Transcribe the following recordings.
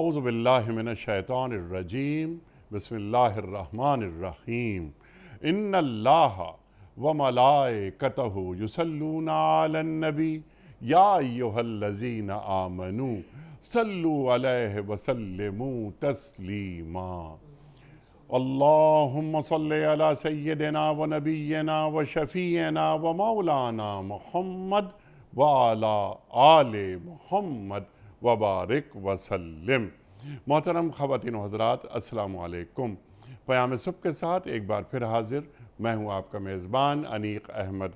اعوذ باللہ من الشیطان الرجیم بسم اللہ الرحمن الرحیم ان اللہ وملائکتہ یصلون علی النبی یا ایہا الذین آمنوا صلوا علیہ وسلموا تسلیما اللہم صلی علی سیدنا و نبینا و شفیعنا و مولانا محمد وعلی آل محمد وبارک وسلم۔ محترم خواتین و حضرات، السلام علیکم۔ پیام صبح کے ساتھ ایک بار پھر حاضر میں ہوں آپ کا میزبان انیق احمد۔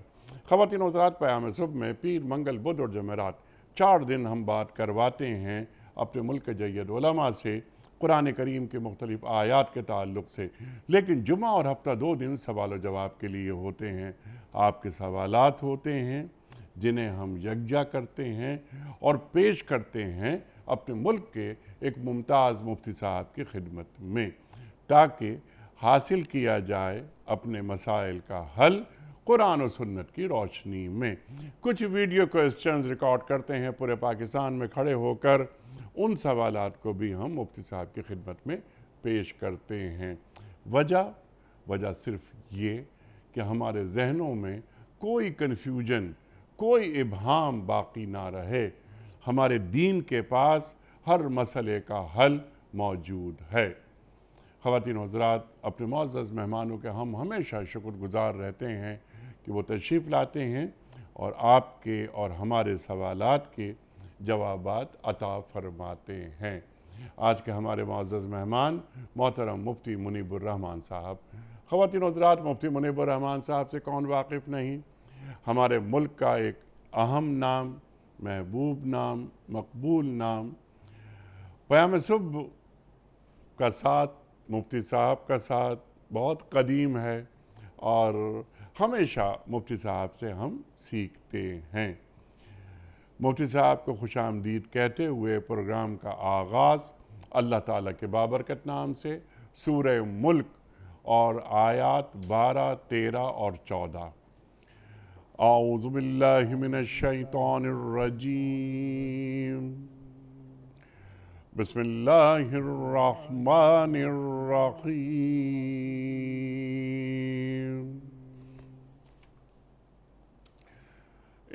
خواتین و حضرات، پیام صبح میں پیر، منگل، بدھ اور جمعرات 4 دن ہم بات کرواتے ہیں اپنے ملک کے جید علماء سے قرآن کریم کے مختلف آیات کے تعلق سے، لیکن جمعہ اور ہفتہ 2 دن سوال و جواب کے لیے ہوتے ہیں۔ آپ کے سوالات ہوتے ہیں جنہیں ہم یکجا کرتے ہیں اور پیش کرتے ہیں اپنے ملک کے ایک ممتاز مفتی صاحب کی خدمت میں، تاکہ حاصل کیا جائے اپنے مسائل کا حل قرآن و سنت کی روشنی میں۔ کچھ ویڈیو کوئسچنز ریکارڈ کرتے ہیں پورے پاکستان میں کھڑے ہو کر، ان سوالات کو بھی ہم مفتی صاحب کی خدمت میں پیش کرتے ہیں۔ وجہ صرف یہ کہ ہمارے ذہنوں میں کوئی کنفیوژن، کوئی ابہام باقی نہ رہے۔ ہمارے دین کے پاس ہر مسئلے کا حل موجود ہے۔ خواتین و حضرات، اپنے معزز مہمانوں کے ہم ہمیشہ شکر گزار رہتے ہیں کہ وہ تشریف لاتے ہیں اور آپ کے اور ہمارے سوالات کے جوابات عطا فرماتے ہیں۔ آج کے ہمارے معزز مہمان محترم مفتی منیب الرحمان صاحب۔ خواتین و حضرات، مفتی منیب الرحمان صاحب سے کون واقف نہیں؟ ہمارے ملک کا ایک اہم نام، محبوب نام، مقبول نام۔ پیام صبح کا ساتھ، مفتی صاحب کا ساتھ بہت قدیم ہے اور ہمیشہ مفتی صاحب سے ہم سیکھتے ہیں۔ مفتی صاحب کو خوش آمدید کہتے ہوئے پروگرام کا آغاز اللہ تعالیٰ کے بابرکت نام سے سورہ ملک اور آیات 12، 13 اور 14۔ اعوذ باللہ من الشیطان الرجیم بسم اللہ الرحمن الرحیم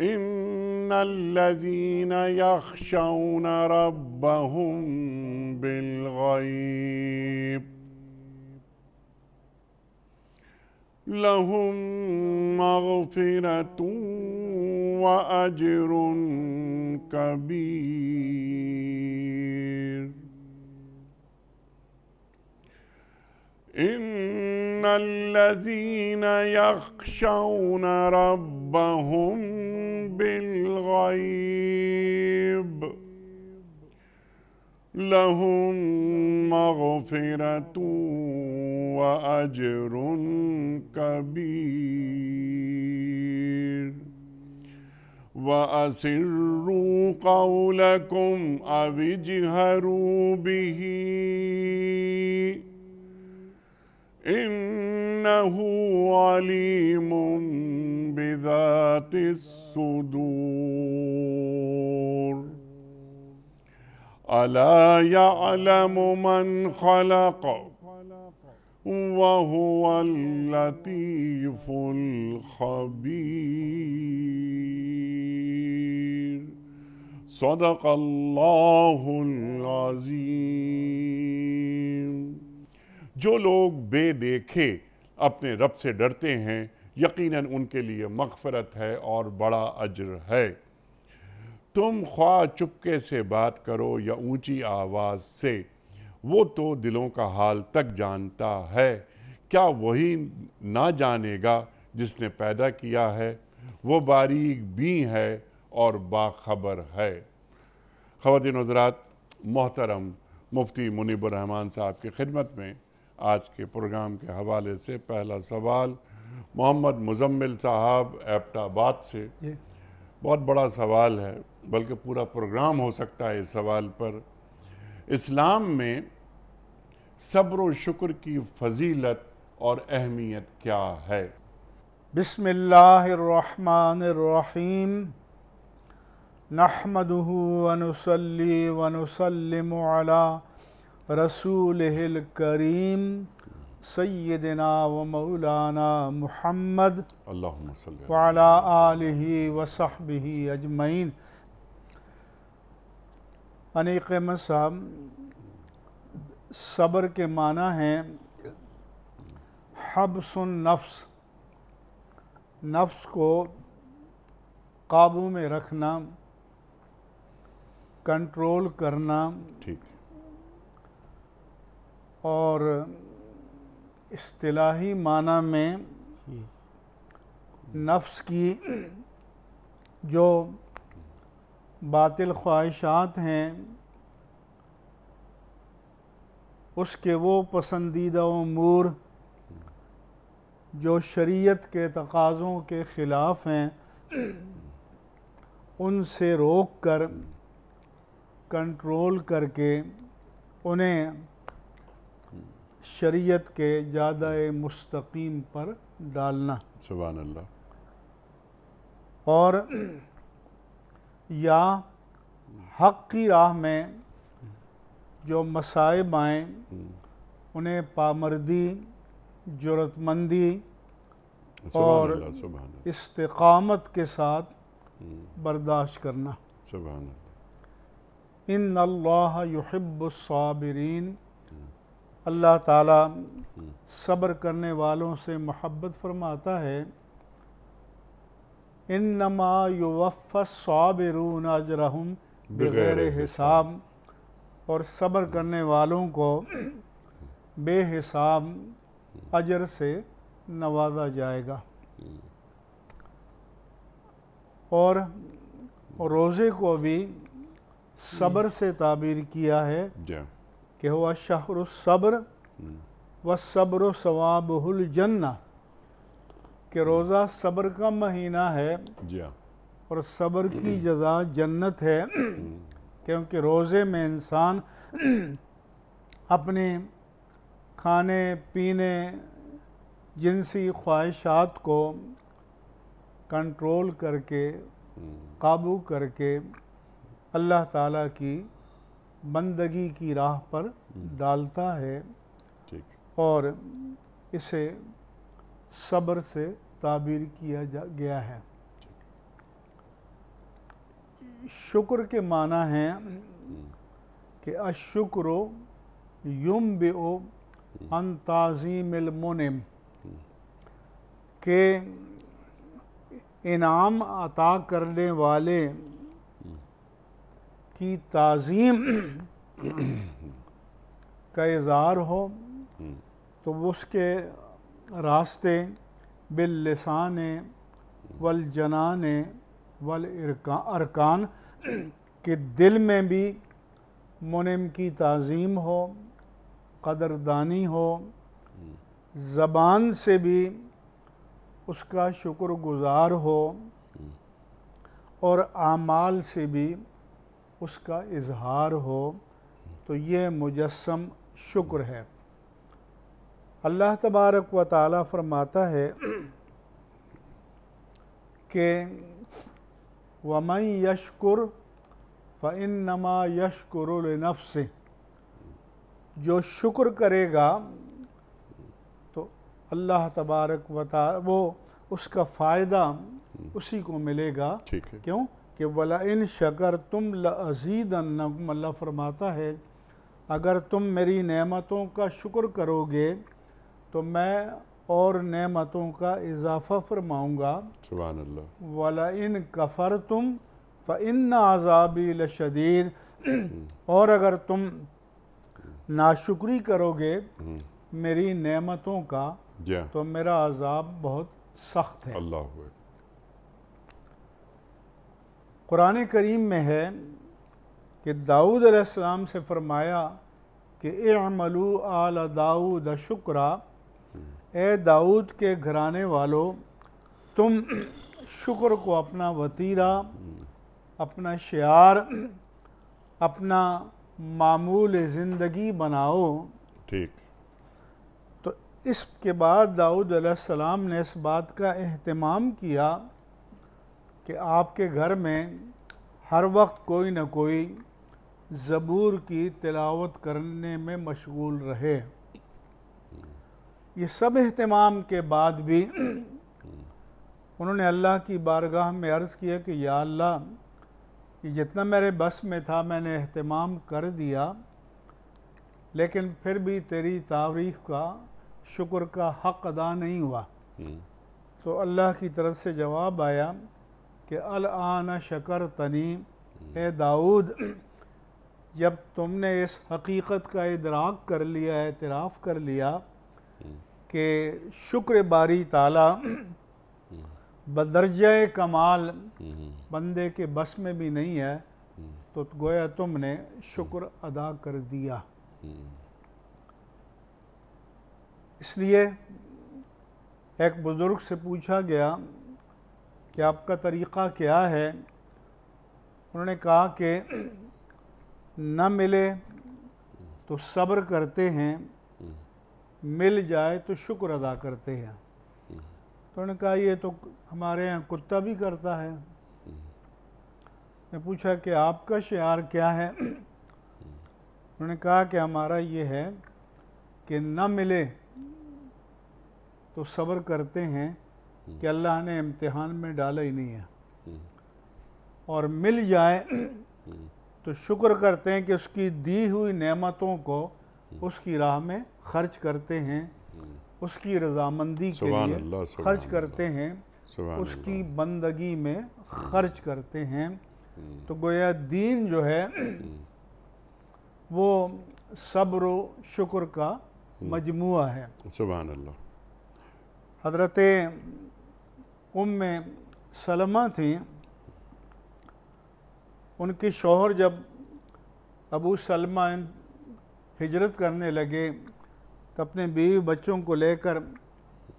ان الذین یخشون ربهم بالغیب لهم مغفرة وأجر كبير إن الذين يخشون ربهم بالغيب لهم مغفرة وأجر كبير وأسروا قولكم أو اجهروا به إنه عليم بذات الصدور ألا يعلم من خلق وهو اللطيف الخبير صدق اللہ العظیم۔ جو لوگ بے دیکھے اپنے رب سے ڈرتے ہیں، یقیناً ان کے لیے مغفرت ہے اور بڑا اجر ہے۔ تم خواہ چپکے سے بات کرو یا اونچی آواز سے، وہ تو دلوں کا حال تک جانتا ہے۔ کیا وہی نہ جانے گا جس نے پیدا کیا ہے؟ وہ باریک بین ہے اور باخبر ہے۔ خواتین و حضرات، محترم مفتی منیب الرحمان صاحب کی خدمت میں آج کے پروگرام کے حوالے سے پہلا سوال محمد مزمل صاحب ایبٹ آباد سے۔ بہت بڑا سوال ہے، بلکہ پورا پروگرام ہو سکتا ہے اس سوال پر۔ اسلام میں صبر و شکر کی فضیلت اور اہمیت کیا ہے؟ بسم اللہ الرحمن الرحیم نحمده ونصلی ونسلم علی رسولہ الکریم سیدنا و مولانا محمد اللہم صلی اللہ وعلی آلہ وصحبہ اجمعین۔ انیق احمد صاحب، صبر کے معنی ہیں حبس النفس، نفس کو قابو میں رکھنا، کنٹرول کرنا، ٹھیک، اور اصطلاحی معنی میں نفس کی جو باطل خواہشات ہیں اس کے وہ پسندیدہ امور جو شریعت کے تقاضوں کے خلاف ہیں ان سے روک کر، کنٹرول کر کے انہیں شریعت کے جادہ مستقیم پر ڈالنا، سبحان اللہ، اور یا حق کی راہ میں جو مصائب آئیں انہیں پامردی، جرأت مندی اور سبحان اللہ، سبحان اللہ، استقامت کے ساتھ برداشت کرنا۔ سبحان اللہ، ان اللہ یحب الصابرین، اللہ تعالیٰ صبر کرنے والوں سے محبت فرماتا ہے۔ انما یوفی الصابرون اجرہم بغیر حساب، اور صبر کرنے والوں کو بے حساب اجر سے نوازا جائے گا۔ اور روزے کو بھی صبر سے تعبیر کیا ہے کہ ہوا شہر الصبر والصبر ثوابہ الجنہ، کہ روزہ صبر کا مہینہ ہے اور صبر کی جزا جنت ہے، کیونکہ روزے میں انسان اپنے کھانے پینے، جنسی خواہشات کو کنٹرول کر کے، قابو کر کے اللہ تعالیٰ کی بندگی کی راہ پر ڈالتا ہے، اور اسے صبر سے تعبیر کیا گیا ہے۔ شکر کے معنی ہیں کہ الشکر ینبئ عن تعظیم المنعم، کہ انعام عطا کرنے والے کی تعظیم کا اظہار ہو تو اس کے راستے باللسان والجنان والارکان، کہ دل میں بھی منعم کی تعظیم ہو، قدردانی ہو، زبان سے بھی اس کا شکر گزار ہو، اور اعمال سے بھی اس کا اظہار ہو، تو یہ مجسم شکر ہے۔ اللہ تبارک و تعالیٰ فرماتا ہے کہ وَمَن يَشْكُرْ فَإِنَّمَا يَشْكُرُ لِنَفْسِهِ، جو شکر کرے گا تو اللہ تبارک و تعالیٰ وہ اس کا فائدہ اسی کو ملے گا۔ کیوں کہ وَلَئِن شَكَرْتُمْ لَأَزِيدَنَّكُمْ، اللہ فرماتا ہے اگر تم میری نعمتوں کا شکر کرو گے تو میں اور نعمتوں کا اضافہ فرماؤں گا۔ سبحان اللہ، وَلَئِن كَفَرْتُمْ فَإِنَّ عَذَابِي لَشَدِيدٌ، اور اگر تم ناشکری کرو گے میری نعمتوں کا تو میرا عذاب بہت سخت ہے۔ اللہ، قرآن کریم میں ہے کہ داؤد علیہ السلام سے فرمایا کہ اعملوا آل داؤد شکرا، اے داؤد کے گھرانے والو تم شکر کو اپنا وتیرہ، اپنا شعار، اپنا معمول زندگی بناؤ۔ ٹھیک، تو اس کے بعد داؤد علیہ السلام نے اس بات کا اہتمام کیا کہ آپ کے گھر میں ہر وقت کوئی نہ کوئی زبور کی تلاوت کرنے میں مشغول رہے۔ یہ سب اہتمام کے بعد بھی انہوں نے اللہ کی بارگاہ میں عرض کیا کہ یا اللہ، یہ جتنا میرے بس میں تھا میں نے اہتمام کر دیا، لیکن پھر بھی تیری تعریف کا، شکر کا حق ادا نہیں ہوا۔ تو اللہ کی طرف سے جواب آیا کہ الآن شکرتنی، اے داؤد، جب تم نے اس حقیقت کا ادراک کر لیا، اعتراف کر لیا کہ شکر باری تعالیٰ بدرجہ کمال بندے کے بس میں بھی نہیں ہے، تو گویا تم نے شکر ادا کر دیا۔ اس لیے ایک بزرگ سے پوچھا گیا کہ آپ کا طریقہ کیا ہے؟ انہوں نے کہا کہ نہ ملے تو صبر کرتے ہیں، مل جائے تو شکر ادا کرتے ہیں۔ تو انہوں نے کہا یہ تو ہمارے ہاں کتا بھی کرتا ہے۔ میں پوچھا کہ آپ کا شعار کیا ہے؟ انہوں نے کہا کہ ہمارا یہ ہے کہ نہ ملے تو صبر کرتے ہیں کہ اللہ نے امتحان میں ڈالا ہی نہیں ہے، اور مل جائے تو شکر کرتے ہیں کہ اس کی دی ہوئی نعمتوں کو اس کی راہ میں خرچ کرتے ہیں، اس کی رضامندی کے لیے خرچ کرتے ہیں، اس کی بندگی میں خرچ کرتے ہیں۔ تو گویا دین جو ہے وہ صبر و شکر کا مجموعہ ہے۔ سبحان اللہ۔ حضرت ام سلمہ تھیں، ان کے شوہر جب ابو سلمہ ہجرت کرنے لگے تو اپنے بیوی بچوں کو لے کر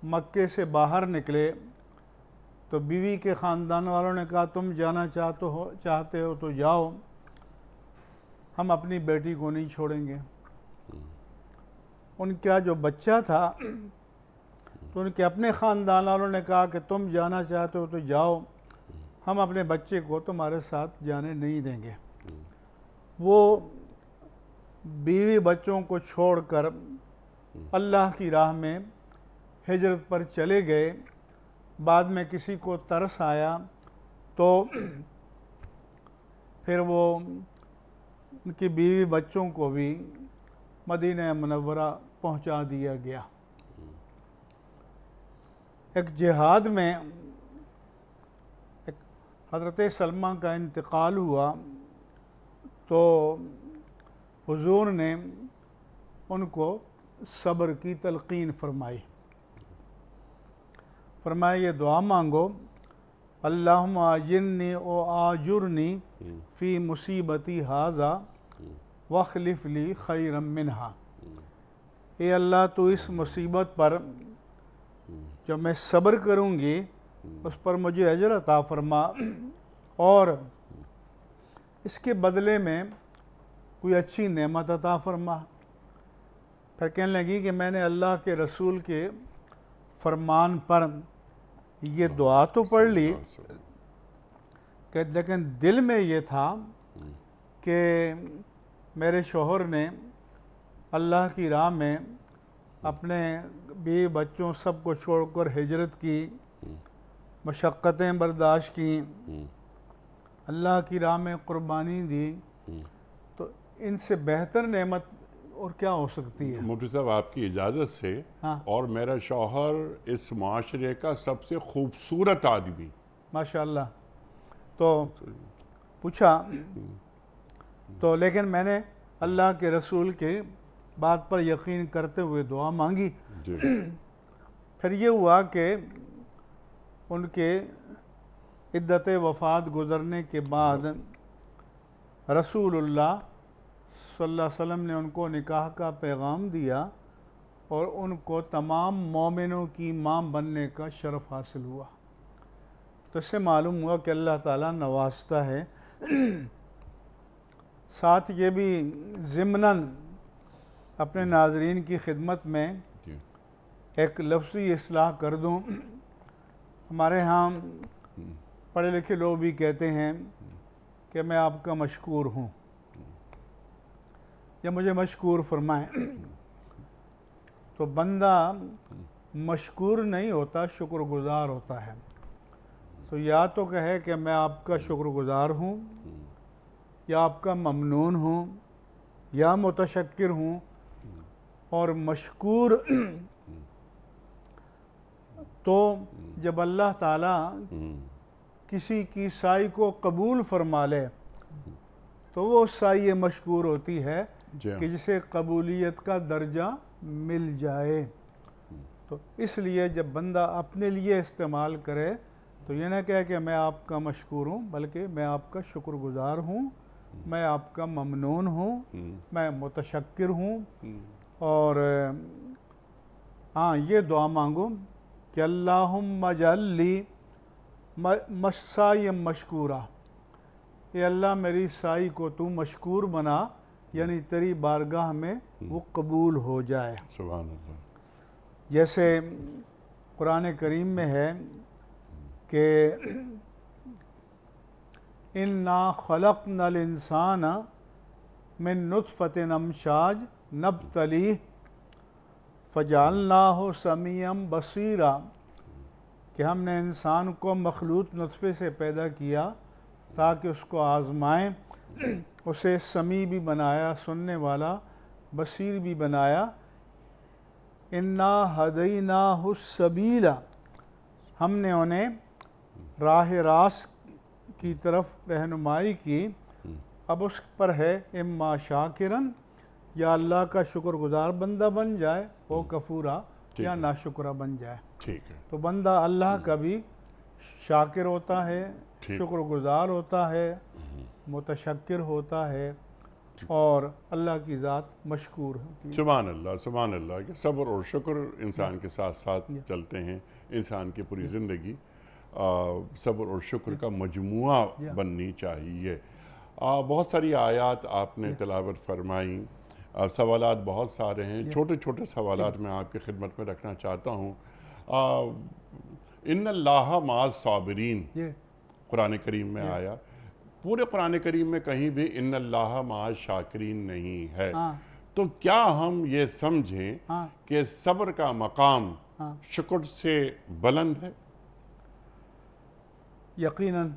مکے سے باہر نکلے، تو بیوی کے خاندان والوں نے کہا تم جانا چاہتے ہو تو جاؤ، ہم اپنی بیٹی کو نہیں چھوڑیں گے۔ ان کا جو بچہ تھا تو ان کے اپنے خاندان والوں نے کہا کہ تم جانا چاہتے ہو تو جاؤ، ہم اپنے بچے کو تمہارے ساتھ جانے نہیں دیں گے۔ وہ بیوی بچوں کو چھوڑ کر اللہ کی راہ میں ہجرت پر چلے گئے۔ بعد میں کسی کو ترس آیا تو پھر وہ ان کی بیوی بچوں کو بھی مدینہ منورہ پہنچا دیا گیا۔ ایک جہاد میں حضرت سلمہ کا انتقال ہوا تو حضور نے ان کو صبر کی تلقین فرمائی۔ فرمایا یہ دعا مانگو، اللہم آجرنی و آجرنی فی مصیبتی ھذا واخلف لی خیرا منہا۔ اے اللہ تو اس مصیبت پر جو میں صبر کروں گی اس پر مجھے اجر عطا فرما، اور اس کے بدلے میں کوئی اچھی نعمت عطا فرما۔ پھر کہنے لگی کہ میں نے اللہ کے رسول کے فرمان پر یہ دعا تو پڑھ لی، کہ لیکن دل میں یہ تھا کہ میرے شوہر نے اللہ کی راہ میں اپنے بیوی بچوں سب کو چھوڑ کر ہجرت کی، مشقتیں برداشت کی، اللہ کی راہ میں قربانی دی، تو ان سے بہتر نعمت اور کیا ہو سکتی ہے؟ مفتی صاحب آپ کی اجازت سے، اور میرا شوہر اس معاشرے کا سب سے خوبصورت آدمی، ماشاءاللہ۔ تو پوچھا تو لیکن میں نے اللہ کے رسول کے بات پر یقین کرتے ہوئے دعا مانگی۔ پھر یہ ہوا کہ ان کے عدت وفات گزرنے کے بعد رسول اللہ صلی اللہ علیہ وسلم نے ان کو نکاح کا پیغام دیا اور ان کو تمام مومنوں کی ماں بننے کا شرف حاصل ہوا۔ تو اس سے معلوم ہوا کہ اللہ تعالیٰ نوازتا ہے۔ ساتھ یہ بھی ضمناً اپنے ناظرین کی خدمت میں ایک لفظی اصلاح کر دوں۔ ہمارے ہاں پڑھے لکھے لوگ بھی کہتے ہیں کہ میں آپ کا مشکور ہوں، یا مجھے مشکور فرمائیں. تو بندہ مشکور نہیں ہوتا، شکر گزار ہوتا ہے. تو یا تو کہے کہ میں آپ کا شکر گزار ہوں، یا آپ کا ممنون ہوں، یا متشکر ہوں. اور مشکور تو جب اللہ تعالیٰ کسی کی سائی کو قبول فرما لے تو وہ سائی مشکور ہوتی ہے کہ جسے قبولیت کا درجہ مل جائے. تو اس لیے جب بندہ اپنے لیے استعمال کرے تو یہ نہ کہے کہ میں آپ کا مشکور ہوں، بلکہ میں آپ کا شکر گزار ہوں، میں آپ کا ممنون ہوں، میں متشکر ہوں. اور ہاں یہ دعا مانگو کہ اللہم اجعل لی سائی مشکورہ، اے اللہ میری سائی کو تو مشکور بنا، یعنی تیری بارگاہ میں وہ قبول ہو جائے. سبحان اللہ. جیسے قرآن کریم میں ہے کہ اِنَّا خَلَقْنَا الْإِنسَانَ مِن نُطْفَةٍ أَمْشَاجٍ نَبْتَلِيهِ فَجَعَلْنَاهُ سَمِيعًا بَصِيرًا، کہ ہم نے انسان کو مخلوط نطفے سے پیدا کیا تاکہ اس کو آزمائیں، اسے سمیع بھی بنایا، سننے والا، بصیر بھی بنایا. اِنَّا هَدَيْنَاهُ السَّبِيلَ، ہم نے انہیں راہ راست کی طرف رہنمائی کی. اب اس پر ہے اما شاکرن، یا اللہ کا شکر گزار بندہ بن جائے، وہ کفورا، یا ناشکرہ بن جائے. ٹھیک ہے. تو بندہ اللہ کا بھی شاکر ہوتا ہے، شکر گزار ہوتا ہے، متشکر ہوتا ہے، اور اللہ کی ذات مشکور ہوتی ہے. سبحان اللہ، سبحان اللہ. کہ صبر اور شکر انسان کے ساتھ ساتھ چلتے ہیں. انسان کی پوری زندگی صبر اور شکر کا مجموعہ بننی چاہیے. بہت ساری آیات آپ نے تلاوت فرمائیں. سوالات بہت سارے ہیں. چھوٹے چھوٹے سوالات میں آپ کی خدمت میں رکھنا چاہتا ہوں. ان اللہ مع الصابرین قرآن کریم میں آیا. پورے قرآن کریم میں کہیں بھی ان اللہ مع الشاکرین نہیں ہے. تو کیا ہم یہ سمجھیں کہ صبر کا مقام شکر سے بلند ہے؟ یقیناً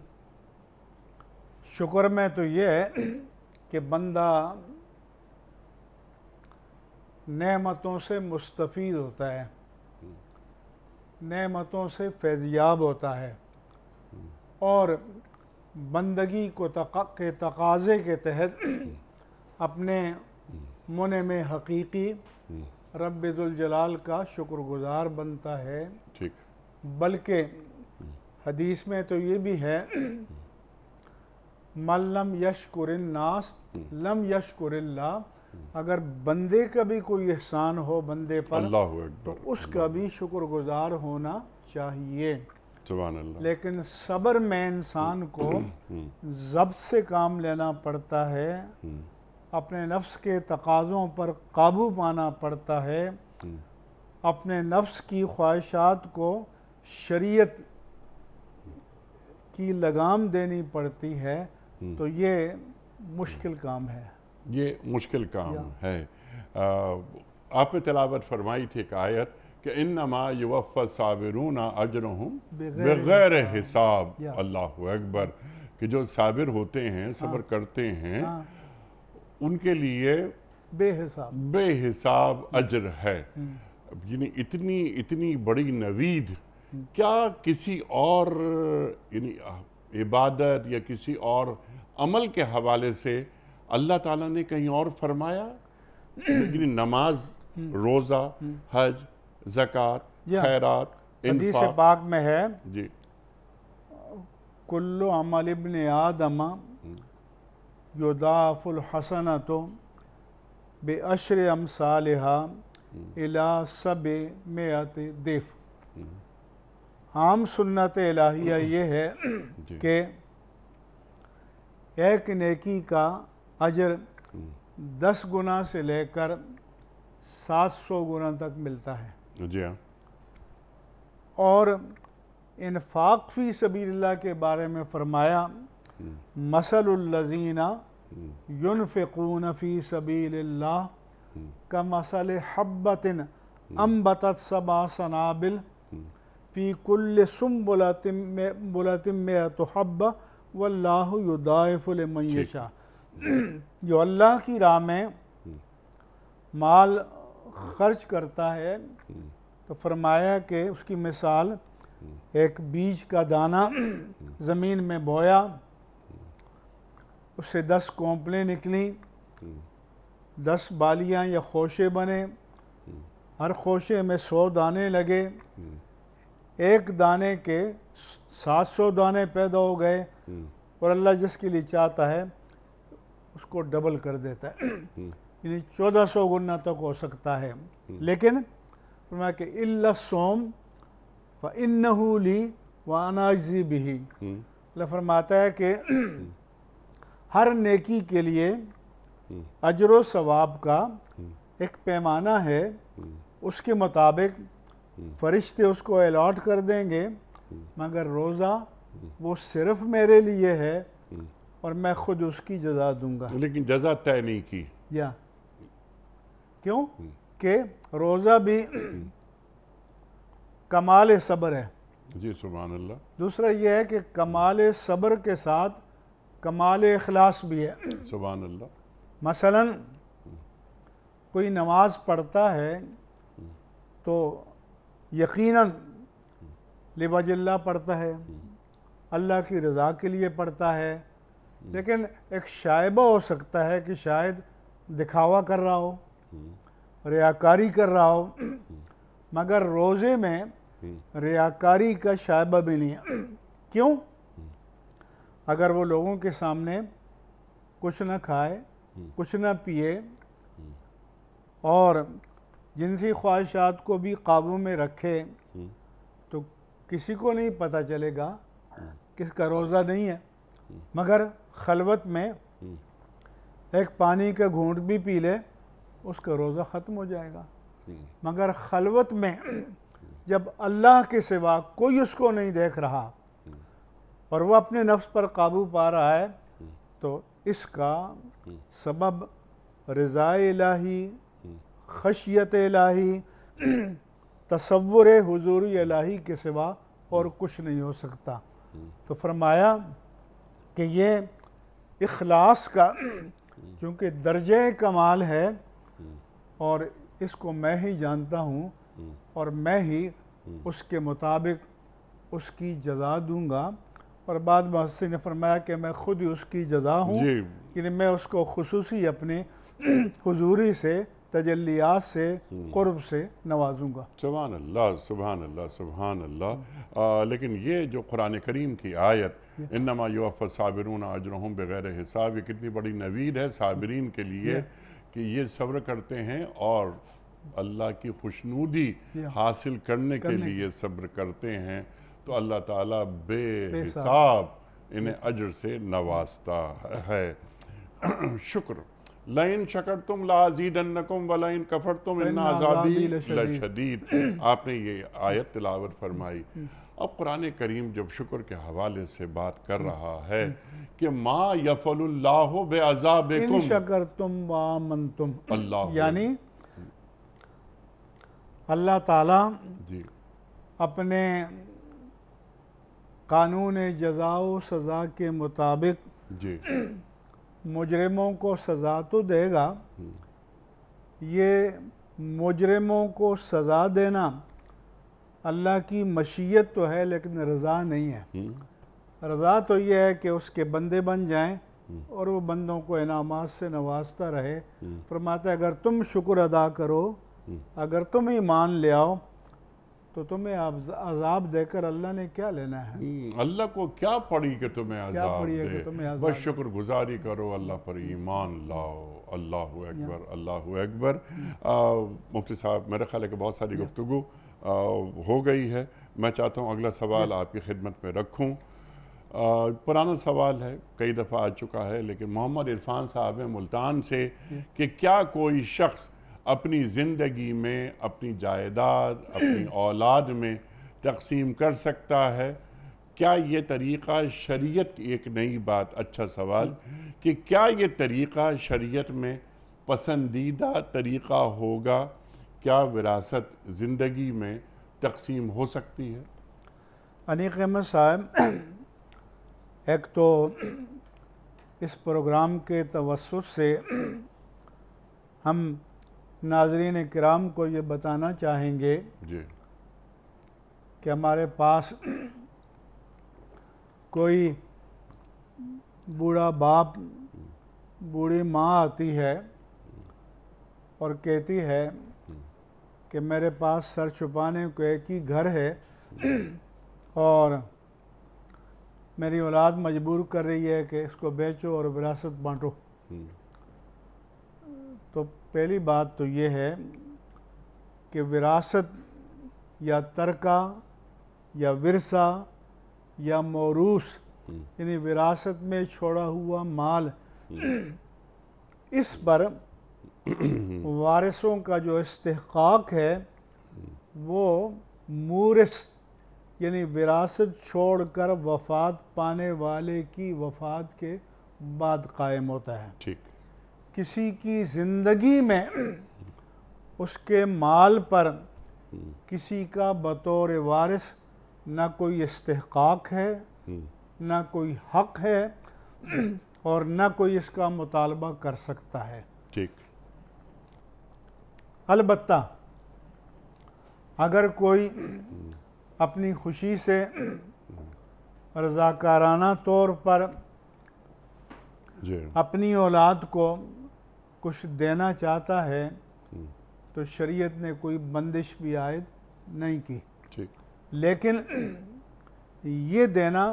شکر میں تو یہ ہے کہ بندہ نعمتوں سے مستفید ہوتا ہے، نعمتوں سے فیضیاب ہوتا ہے، اور بندگی کے تقاضے کے تحت اپنے منعم حقیقی رب ذوالجلال کا شکر گزار بنتا ہے. بلکہ حدیث میں تو یہ بھی ہے من لم یشکر الناس لم یشکر اللہ، اگر بندے کا بھی کوئی احسان ہو بندے پر تو اس کا بھی شکر گزار ہونا چاہیے. سبحان اللہ. لیکن صبر میں انسان کو ضبط سے کام لینا پڑتا ہے، اپنے نفس کے تقاضوں پر قابو پانا پڑتا ہے، اپنے نفس کی خواہشات کو شریعت کی لگام دینی پڑتی ہے. تو یہ مشکل کام ہے. یہ مشکل کام ہے. آپ نے تلاوت فرمائی تھی ایک آیت کہ انما یوفی الصابرون اجرہم بغیر حساب. اللہ اکبر. کہ جو صابر ہوتے ہیں، صبر کرتے ہیں، ان کے لیے بے حساب اجر ہے. یعنی اتنی بڑی نوید کیا کسی اور یعنی عبادت یا کسی اور عمل کے حوالے سے اللہ تعالیٰ نے کہیں اور فرمایا؟ یعنی نماز، روزہ، حج، زکوٰۃ، خیرات، حدیث پاک میں ہے کل عمل ابن آدم یضاعف الحسنۃ بعشر امثالها الی 700 ضعف. عام سنت الہیہ یہ ہے کہ ایک نیکی کا اجر 10 گنا سے لے کر 700 گنا تک ملتا ہے. جی ہاں. اور انفاق فی سبیل اللہ کے بارے میں فرمایا مثل الذین ينفقون في سبيل الله كمثل حبة أنبتت 7 سنابل في كل سنبلة 100 حبة واللہ یضاعف لمن یشاء. جو اللہ کی راہ میں مال خرچ کرتا ہے تو فرمایا کہ اس کی مثال ایک بیج کا دانہ زمین میں بویا، اس سے 10 کونپلیں نکلیں، 10 بالیاں یا خوشے بنے، ہر خوشے میں 100 دانے لگے، ایک دانے کے 700 دانے پیدا ہو گئے، اور اللہ جس کے لیے چاہتا ہے اس کو ڈبل کر دیتا ہے، یعنی 1400 گنا تک ہو سکتا ہے. لیکن فرمایا کہ إِلَّا الصَّوْمَ فَإِنَّهُ لِي وَأَنَا أَجْزِي بِهِ. اللہ فرماتا ہے کہ ہر نیکی کے لیے اجر و ثواب کا ایک پیمانہ ہے، اس کے مطابق فرشتے اس کو الاٹ کر دیں گے، مگر روزہ وہ صرف میرے لیے ہے اور میں خود اس کی جزا دوں گا. لیکن جزا طے نہیں کی. یا کیوں کہ روزہ بھی کمال صبر ہے. جی سبحان اللہ. دوسرا یہ ہے کہ کمال صبر کے ساتھ کمال اخلاص بھی ہے. سبحان اللہ. مثلا کوئی نماز پڑھتا ہے تو یقیناً لوجہ اللہ پڑھتا ہے، اللہ کی رضا کے لیے پڑھتا ہے، لیکن ایک شائبہ ہو سکتا ہے کہ شاید دکھاوا کر رہا ہو، ریاکاری کر رہا ہو، مگر روزے میں ریاکاری کا شائبہ بھی نہیں ہے. کیوں؟ اگر وہ لوگوں کے سامنے کچھ نہ کھائے، کچھ نہ پیے اور جنسی خواہشات کو بھی قابو میں رکھے تو کسی کو نہیں پتہ چلے گا کہ اس کا روزہ نہیں ہے. مگر خلوت میں ایک پانی کا گھونٹ بھی پی لے اس کا روزہ ختم ہو جائے گا. مگر خلوت میں جب اللہ کے سوا کوئی اس کو نہیں دیکھ رہا اور وہ اپنے نفس پر قابو پا رہا ہے تو اس کا سبب رضا الہی، خشیت الہی، تصور حضور الہی کے سوا اور کچھ نہیں ہو سکتا. تو فرمایا کہ یہ اخلاص کا چونکہ درجہ کمال ہے اور اس کو میں ہی جانتا ہوں اور میں ہی اس کے مطابق اس کی جزا دوں گا. اور بعد محسن نے فرمایا کہ میں خود ہی اس کی جزا ہوں، یعنی میں اس کو خصوصی اپنے حضوری سے، تجلیات سے، قرب سے نوازوں گا. سبحان اللہ سبحان اللہ سبحان اللہ. لیکن یہ جو قرآن کریم کی آیت انما یوفی الصابرون اجرہم بغیر حساب، یہ کتنی بڑی نوید ہے صابرین کے لیے کہ یہ صبر کرتے ہیں اور اللہ کی خوشنودی حاصل کرنے کے لیے صبر کرتے ہیں تو اللہ تعالیٰ بے حساب انہیں اجر سے نوازتا ہے. شکر. لَإِن شَكَرْتُمْ لَأَزِيدَنَّكُمْ وَلَئِن كَفَرْتُمْ إِنَّ عَذَابِي لَشَدِيدٌ. آپ نے یہ آیت تلاوت فرمائی. اب قرآن کریم جب شکر کے حوالے سے بات کر رہا ہے کہ مَا يَفْعَلُ اللَّهُ بِعَذَابِكُمْ إِن شَكَرْتُمْ وَآمَنْتُمْ، اللہ یعنی اللہ تعالیٰ جی اپنے قانون جزا و سزا کے مطابق جی مجرموں کو سزا تو دے گا. یہ مجرموں کو سزا دینا اللہ کی مشیت تو ہے لیکن رضا نہیں ہے. رضا تو یہ ہے کہ اس کے بندے بن جائیں اور وہ بندوں کو انعامات سے نوازتا رہے. فرماتا ہے اگر تم شکر ادا کرو، اگر تم ایمان لے آؤ تو تمہیں عذاب دے کر اللہ نے کیا لینا ہے؟ اللہ کو کیا پڑی کہ تمہیں عذاب دے؟ بس شکر گزاری کرو، اللہ پر ایمان لاؤ. اللہ اکبر اللہ اکبر. مفتی صاحب میرے خیال ہے کہ بہت ساری گفتگو ہو گئی ہے. میں چاہتا ہوں اگلا سوال آپ کی خدمت میں رکھوں. پرانا سوال ہے، کئی دفعہ آ چکا ہے، لیکن محمد عرفان صاحب ملتان سے کہ کیا کوئی شخص اپنی زندگی میں اپنی جائیداد اپنی اولاد میں تقسیم کر سکتا ہے؟ کیا یہ طریقہ شریعت کی ایک نئی بات، اچھا سوال، کہ کیا یہ طریقہ شریعت میں پسندیدہ طریقہ ہوگا؟ کیا وراثت زندگی میں تقسیم ہو سکتی ہے؟ انیق احمد صاحب، ایک تو اس پروگرام کے توسط سے ہم ناظرین کرام کو یہ بتانا چاہیں گے جی کہ ہمارے پاس کوئی بوڑھا باپ، بوڑھی ماں آتی ہے اور کہتی ہے کہ میرے پاس سر چھپانے کو ایک ہی گھر ہے اور میری اولاد مجبور کر رہی ہے کہ اس کو بیچو اور وراثت بانٹو۔ تو پہلی بات تو یہ ہے کہ وراثت یا ترکہ یا ورثہ یا موروث، یعنی وراثت میں چھوڑا ہوا مال، اس پر وارثوں کا جو استحقاق ہے وہ مورث یعنی وراثت چھوڑ کر وفات پانے والے کی وفات کے بعد قائم ہوتا ہے۔ ٹھیک۔ کسی کی زندگی میں اس کے مال پر کسی کا بطور وارث نہ کوئی استحقاق ہے، نہ کوئی حق ہے اور نہ کوئی اس کا مطالبہ کر سکتا ہے۔ ٹھیک۔ البتہ اگر کوئی اپنی خوشی سے رضاکارانہ طور پر جی اپنی اولاد کو کچھ دینا چاہتا ہے تو شریعت نے کوئی بندش بھی عائد نہیں کی، ٹھیک۔ لیکن یہ دینا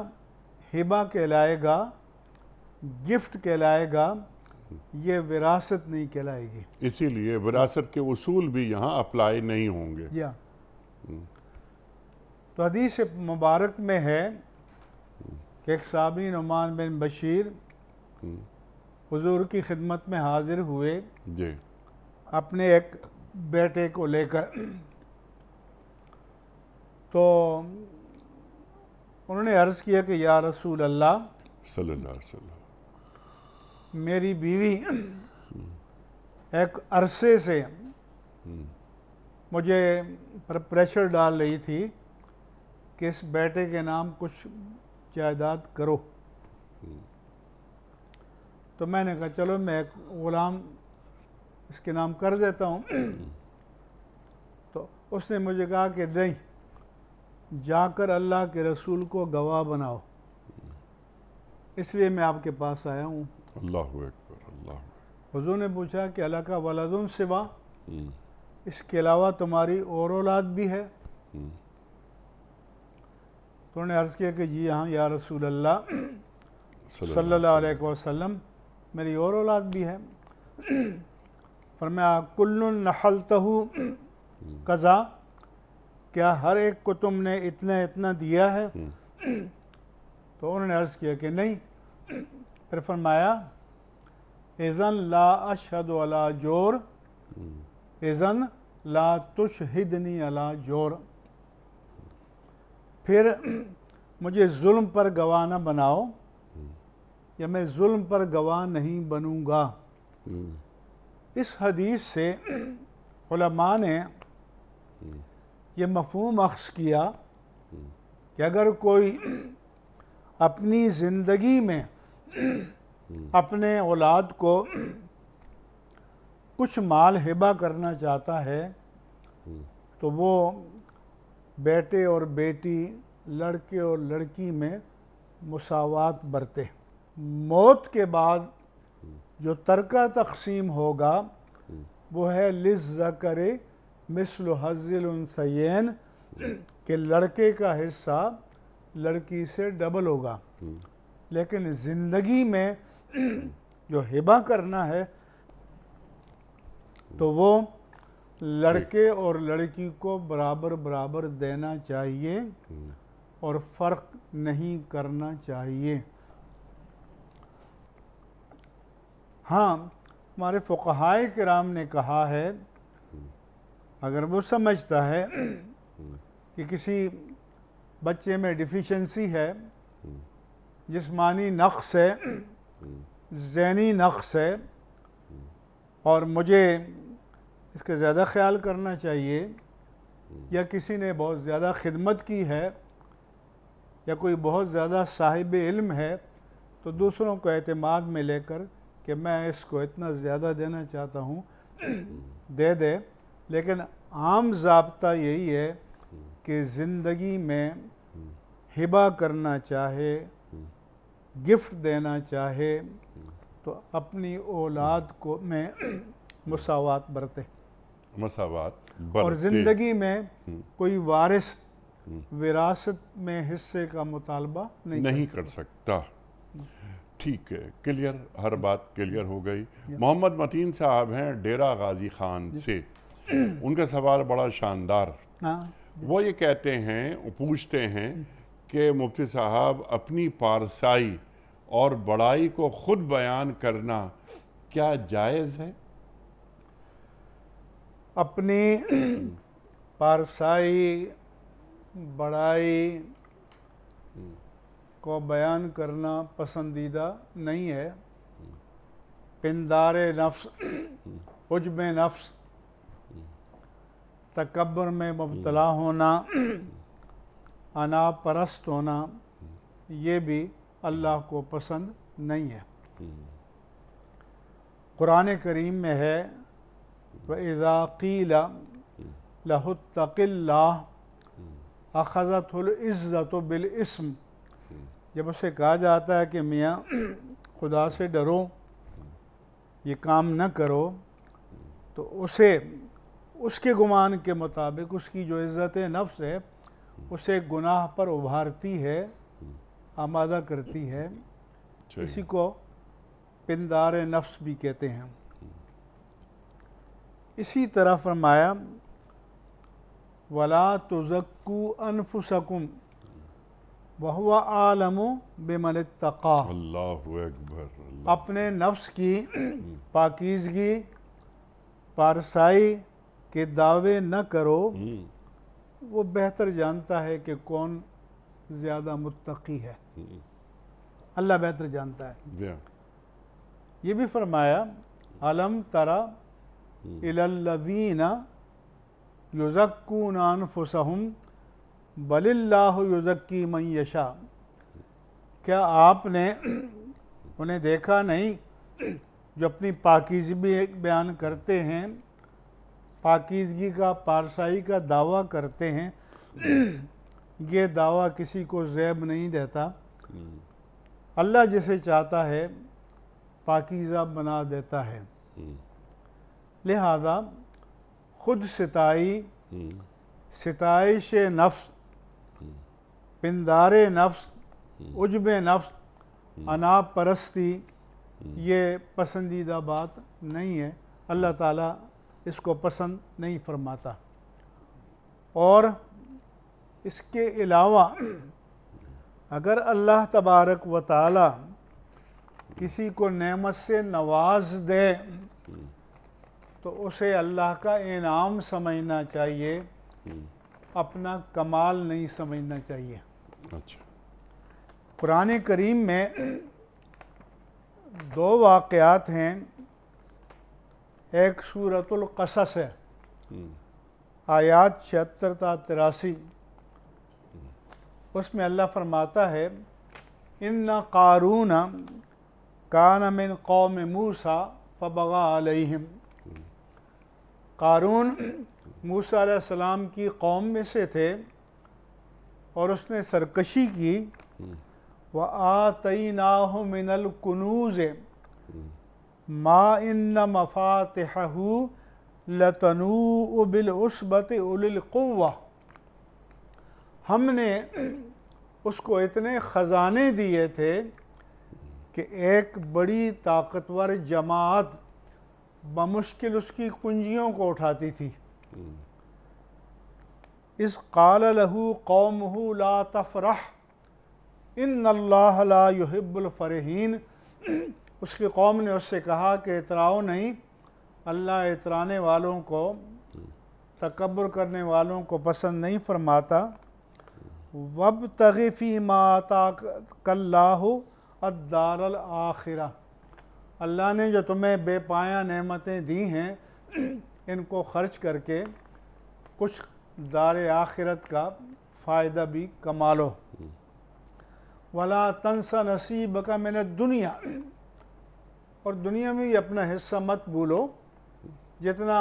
ہبہ کہلائے گا، گفٹ کہلائے گا، یہ وراثت نہیں کہلائے گی۔ اسی لیے وراثت کے اصول بھی یہاں اپلائی نہیں ہوں گے۔ تو حدیث مبارک میں ہے کہ ایک صحابی نعمان بن بشیر حضور کی خدمت میں حاضر ہوئے جی اپنے ایک بیٹے کو لے کر، تو انہوں نے عرض کیا کہ یا رسول اللہ، صلی اللہ علیہ وسلم، میری بیوی ایک عرصے سے مجھے پر پریشر ڈال رہی تھی کہ اس بیٹے کے نام کچھ جائیداد کرو۔ تو میں نے کہا چلو میں ایک غلام اس کے نام کر دیتا ہوں۔ تو اس نے مجھے کہا کہ نہیں، جا کر اللہ کے رسول کو گواہ بناؤ، اس لیے میں آپ کے پاس آیا ہوں۔ اللہ اکبر، اللہ۔ حضور نے پوچھا کہ اللہ کا ولدن سوا، اس کے علاوہ تمہاری اور اولاد بھی ہے؟ تو انہوں نے عرض کیا کہ جی ہاں یا رسول اللہ صلی اللہ علیہ وسلم، میری اور اولاد بھی ہے۔ فرمایا کل نحلتہ قضا، کیا ہر ایک کو تم نے اتنا اتنا دیا ہے؟ تو انہوں نے عرض کیا کہ نہیں۔ پھر فرمایا اذن لا اشہد علی جور، اذن لا تشہدنی علی جور، پھر مجھے ظلم پر گواہ نہ بناؤ یا میں ظلم پر گواہ نہیں بنوں گا۔ اس حدیث سے علماء نے یہ مفہوم اخذ کیا کہ اگر کوئی اپنی زندگی میں اپنے اولاد کو کچھ مال ہبہ کرنا چاہتا ہے تو وہ بیٹے اور بیٹی، لڑکے اور لڑکی میں مساوات برتے۔ موت کے بعد جو ترکہ تقسیم ہوگا وہ ہے للذکر مثل حظ الانثیین، کہ لڑکے کا حصہ لڑکی سے ڈبل ہوگا۔ لیکن زندگی میں جو ہبہ کرنا ہے تو وہ لڑکے اور لڑکی کو برابر برابر دینا چاہیے اور فرق نہیں کرنا چاہیے۔ ہاں، ہمارے فقہائے کرام نے کہا ہے اگر وہ سمجھتا ہے کہ کسی بچے میں ڈیفیشنسی ہے، جسمانی نقص ہے، ذہنی نقص ہے، اور مجھے اس کا زیادہ خیال کرنا چاہیے، یا کسی نے بہت زیادہ خدمت کی ہے، یا کوئی بہت زیادہ صاحب علم ہے، تو دوسروں کو اعتماد میں لے کر کہ میں اس کو اتنا زیادہ دینا چاہتا ہوں دے دے، لیکن عام ضابطہ یہی ہے کہ زندگی میں ہبہ کرنا چاہے، گفٹ دینا چاہے، تو اپنی اولاد کو میں مساوات برتے، مساوات اور برتے، زندگی میں کوئی وارث وراثت میں حصے کا مطالبہ نہیں کر سکتا۔ ٹھیک ہے، کلیئر، ہر بات کلیئر ہو گئی۔ محمد متین صاحب ہیں ڈیرہ غازی خان سے، ان کا سوال بڑا شاندار، ہاں وہ یہ کہتے ہیں، پوچھتے ہیں کہ مفتی صاحب اپنی پارسائی اور بڑائی کو خود بیان کرنا کیا جائز ہے؟ اپنی پارسائی بڑائی کو بیان کرنا پسندیدہ نہیں ہے۔ پندار نفس، عجب نفس، تکبر میں مبتلا ہونا، انا پرست ہونا، یہ بھی اللہ کو پسند نہیں ہے۔ قرآن کریم میں ہے وَإِذَا قِيلَ لَهُ اتَّقِ اللَّهَ أَخَذَتْهُ الْعِزَّةُ بِالْإِثْمِ، جب اسے کہا جاتا ہے کہ میاں خدا سے ڈرو، یہ کام نہ کرو، تو اسے اس کے گمان کے مطابق اس کی جو عزت نفس ہے اسے گناہ پر ابھارتی ہے، آمادہ کرتی ہے، اسی کو پندار نفس بھی کہتے ہیں۔ اسی طرح فرمایا وَلَا تُزَكُّوا أَنفُسَكُمْ وَهُوَ أَعْلَمُ بِمَنِ اتَّقَىٰ، اللہ اکبر، اپنے نفس کی پاکیزگی، پارسائی کے دعوے نہ کرو، وہ بہتر جانتا ہے کہ کون زیادہ متقی ہے، اللہ بہتر جانتا ہے۔ یہ بھی فرمایا أَلَمْ تَرَ إِلَى الَّذِينَ يُزَكُّونَ أَنفُسَهُمْ بَلِ اللَّهُ يُزَكِّي مَن يَشَاءُ، کیا آپ نے انہیں دیکھا نہیں جو اپنی پاکیزگی بیان کرتے ہیں، پاکیزگی کا، پارسائی کا دعویٰ کرتے ہیں، یہ دعویٰ کسی کو زیب نہیں دیتا، اللہ جسے چاہتا ہے پاکیزہ بنا دیتا ہے۔ لہذا خود ستائی، ستائش نفس، پندار نفس، عجب نفس، انا پرستی، یہ پسندیدہ بات نہیں ہے، اللہ تعالیٰ اس کو پسند نہیں فرماتا۔ اور اس کے علاوہ اگر اللہ تبارک و تعالیٰ کسی کو نعمت سے نواز دے تو اسے اللہ کا انعام سمجھنا چاہیے، اپنا کمال نہیں سمجھنا چاہیے۔ اچھا، قرآن کریم میں دو واقعات ہیں، ایک سورۃ القصص ہے، آیات 76 تا 83، اس میں اللہ فرماتا ہے ان قارون کان من قوم موسیٰ فبغى علیہم، قارون موسیٰ علیہ السلام کی قوم میں سے تھے اور اس نے سرکشی کی، وَآتَيْنَاهُ مِنَ الْكُنُوزِ مَا إِنَّ مَفَاتِحَهُ لَتَنُوءُ بِالْعُصْبَةِ أُولِي الْقُوَّةِ، ہم نے اس کو اتنے خزانے دیے تھے کہ ایک بڑی طاقتور جماعت بمشکل اس کی کنجیوں کو اٹھاتی تھی۔ اِذْ قَالَ لَهُ قَوْمُهُ لَا تَفْرَحْ إِنَّ اللَّهَ لَا يُحِبُّ الْفَرِحِينَ، اس کی قوم نے اس سے کہا کہ اتراؤ نہیں، اللہ اترانے والوں کو، تکبر کرنے والوں کو پسند نہیں فرماتا۔ وَابْتَغِ فِي مَا آتَاكَ اللَّهُ الدَّارَ الْآخِرَةَ، اللہ نے جو تمہیں بے پایہ نعمتیں دی ہیں ان کو خرچ کر کے کچھ دار آخرت کا فائدہ بھی کما لو۔ وَلَا تَنْسَ نَصِيبَكَ مِنَ الدُّنْيَا، اور دنیا میں بھی اپنا حصہ مت بھولو، جتنا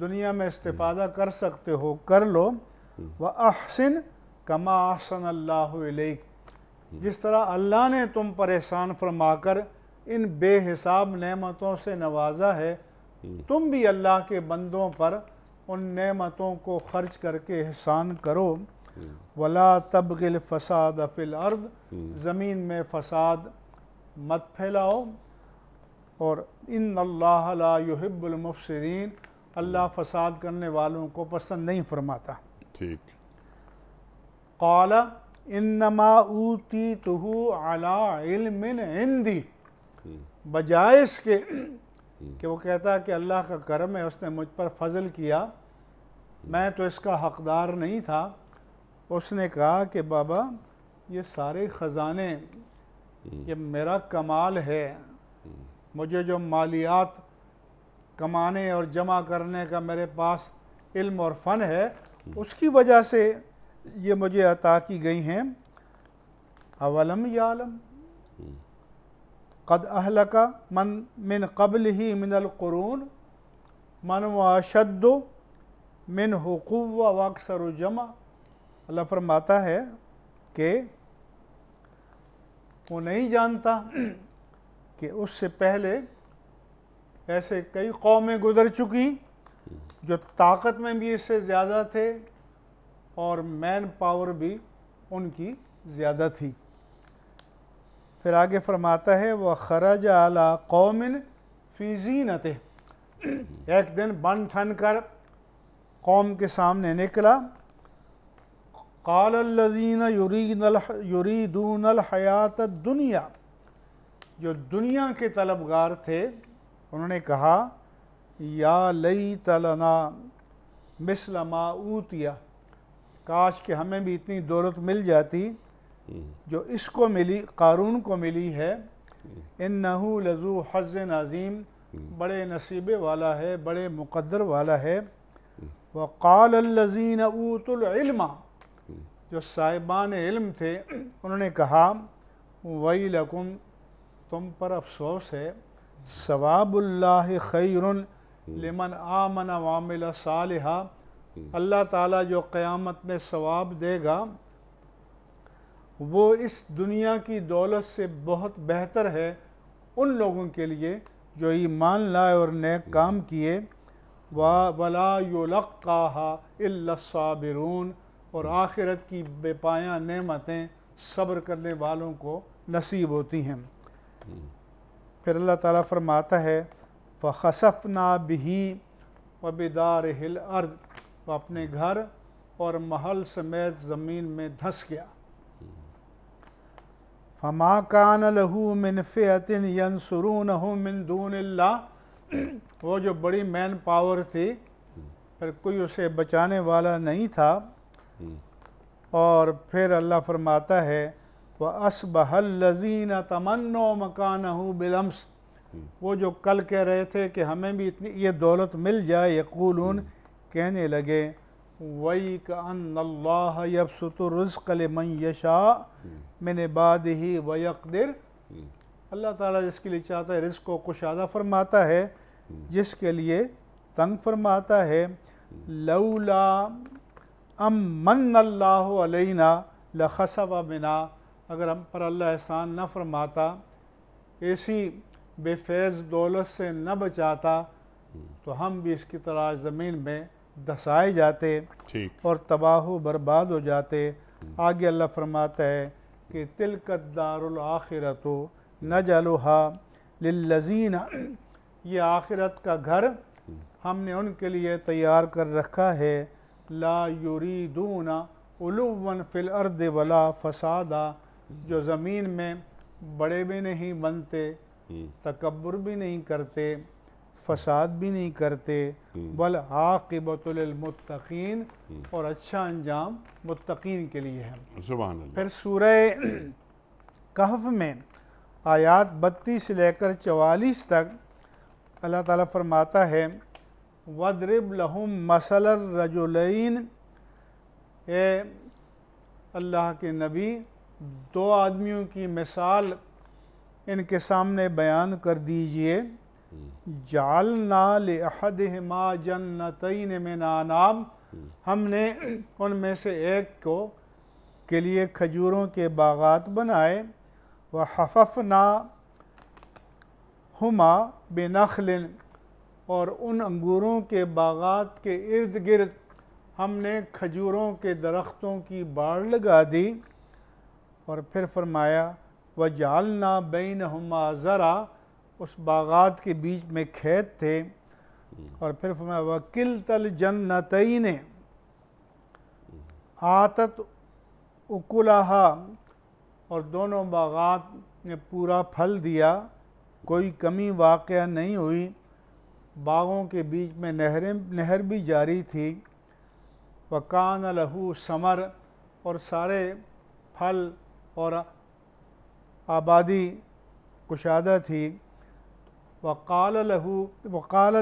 دنیا میں استفادہ کر سکتے ہو کر لو۔ وَأَحْسِنْ كَمَا أَحْسَنَ اللَّهُ إِلَيْكَ، جس طرح اللہ نے تم پر احسان فرما کر ان بے حساب نعمتوں سے نوازا ہے، تم بھی اللہ کے بندوں پر ان نعمتوں کو خرچ کر کے احسان کرو۔ وَلَا تَبْغِ الْفَسَادَ فِي الْأَرْضِ، زمین میں فساد مت پھیلاؤ، اور ان اللہ لا يحب المفسدین، اللہ فساد کرنے والوں کو پسند نہیں فرماتا۔ ٹھیک۔ قال انما اوتیتہ علی علم عندی، بجائے اس کے کہ وہ کہتا ہے کہ اللہ کا کرم ہے، اس نے مجھ پر فضل کیا، میں تو اس کا حقدار نہیں تھا، اس نے کہا کہ بابا یہ سارے خزانے یہ میرا کمال ہے، مجھے جو مالیات کمانے اور جمع کرنے کا میرے پاس علم اور فن ہے، اس کی وجہ سے یہ مجھے عطا کی گئی ہیں۔ اولم یعلم قد اہلک من قبلہ من القرون من اشد منہ قوۃ واکثر جمع، اللہ فرماتا ہے کہ وہ نہیں جانتا کہ اس سے پہلے ایسے کئی قومیں گزر چکی جو طاقت میں بھی اس سے زیادہ تھے اور مین پاور بھی ان کی زیادہ تھی۔ پھر آگے فرماتا ہے وَخَرَجَ عَلَىٰ قَوْمٍ فِي زِینَتِهِ، ایک دن بن ٹھن کر قوم کے سامنے نکلا۔ قال الذین یریدون الحیاۃ الدنیا، جو دنیا کے طلبگار تھے انہوں نے کہا یا لیت لنا مثل ما اوتیا، کاش کہ ہمیں بھی اتنی دولت مل جاتی جو اس کو ملی، قارون کو ملی ہے۔ انہ لذو حظ عظیم، بڑے نصیبے والا ہے، بڑے مقدر والا ہے۔ وقال الذین اوتوا العلم، جو صاحبان علم تھے انہوں نے کہا ویلکم، تم پر افسوس ہے، ثواب اللہ خیر لمن آمن وعمل صالحا، اللہ تعالیٰ جو قیامت میں ثواب دے گا وہ اس دنیا کی دولت سے بہت بہتر ہے ان لوگوں کے لیے جو ایمان لائے اور نیک کام کیے۔ وَلَا يُلَقَّاهَا إِلَّا الصَّابِرُونَ، اور آخرت کی بے پایہ نعمتیں صبر کرنے والوں کو نصیب ہوتی ہیں۔ پھر اللہ تعالیٰ فرماتا ہے فَخَسَفْنَا بِهِ وَبِدَارِهِ الْأَرْضِ، وہ اپنے گھر اور محل سمیت زمین میں دھس گیا۔ فَمَا كَانَ لَهُ مِنْ فِئَةٍ يَنْصُرُونَهُ مِنْ دُونِ اللَّهِ، وہ جو بڑی مین پاور تھی پھر کوئی اسے بچانے والا نہیں تھا۔ اور پھر اللہ فرماتا ہے وَأَصْبَحَ الَّذِينَ تَمَنَّوْا مَكَانَهُ بِالْأَمْسِ، وہ جو کل کہہ رہے تھے کہ ہمیں بھی اتنی یہ دولت مل جائے، یقولون، کہنے لگے وَيْكَأَنَّ اللَّهَ يَبْسُطُ الرِّزْقَ لِمَنْ يَشَاءُ مِنْ عِبَادِهِ وَيَقْدِرُ، اللہ تعالیٰ جس کے لیے چاہتا ہے رزق کو کشادہ فرماتا ہے، جس کے لیے تنگ فرماتا ہے۔ لولا امن اللہ علینا لخسف بنا، اگر ہم پر اللہ احسان نہ فرماتا، ایسی بے فیض دولت سے نہ بچاتا، تو ہم بھی اس کی طرح زمین میں دھسائے جاتے اور تباہ و برباد ہو جاتے۔ آگے اللہ فرماتا ہے کہ تلک الدار الآخرۃ نجعلها للذین، یہ آخرت کا گھر ہم نے ان کے لیے تیار کر رکھا ہے، لا یریدون علوا فی الارض ولا فسادا، جو زمین میں بڑے بھی نہیں بنتے، تکبر بھی نہیں کرتے، فساد بھی نہیں کرتے، والعاقبۃ للمتقین، اور اچھا انجام متقین کے لیے ہے۔ سبحان اللہ۔ پھر سورہ کہف میں آیات 32 سے لے کر 44 تک اللہ تعالیٰ فرماتا ہے وَاضْرِبْ لَهُم مَثَلَ الرَّجُلَيْنِ، اے اللہ کے نبی دو آدمیوں کی مثال ان کے سامنے بیان کر دیجئے، جعلنا لأحدہما جنتین من اعناب، ہم نے ان میں سے ایک کے لیے کھجوروں کے باغات بنائے، وحففناہما بنخل، اور ان انگوروں کے باغات کے ارد گرد ہم نے کھجوروں کے درختوں کی باڑ لگا دی، اور پھر فرمایا وَجَعَلْنَا بَيْنَهُمَا زَرْعًا، اس باغات کے بیچ میں کھیت تھے، اور پھر فرمایا وَكِلْتَا الْجَنَّتَيْنِ آتَتْ أُكُلَهَا، اور دونوں باغات نے پورا پھل دیا، کوئی کمی واقعہ نہیں ہوئی، باغوں کے بیچ میں نہر بھی جاری تھی، وَكَانَ لَهُ ثَمَرٌ، اور سارے پھل اور آبادی کشادہ تھی، وقال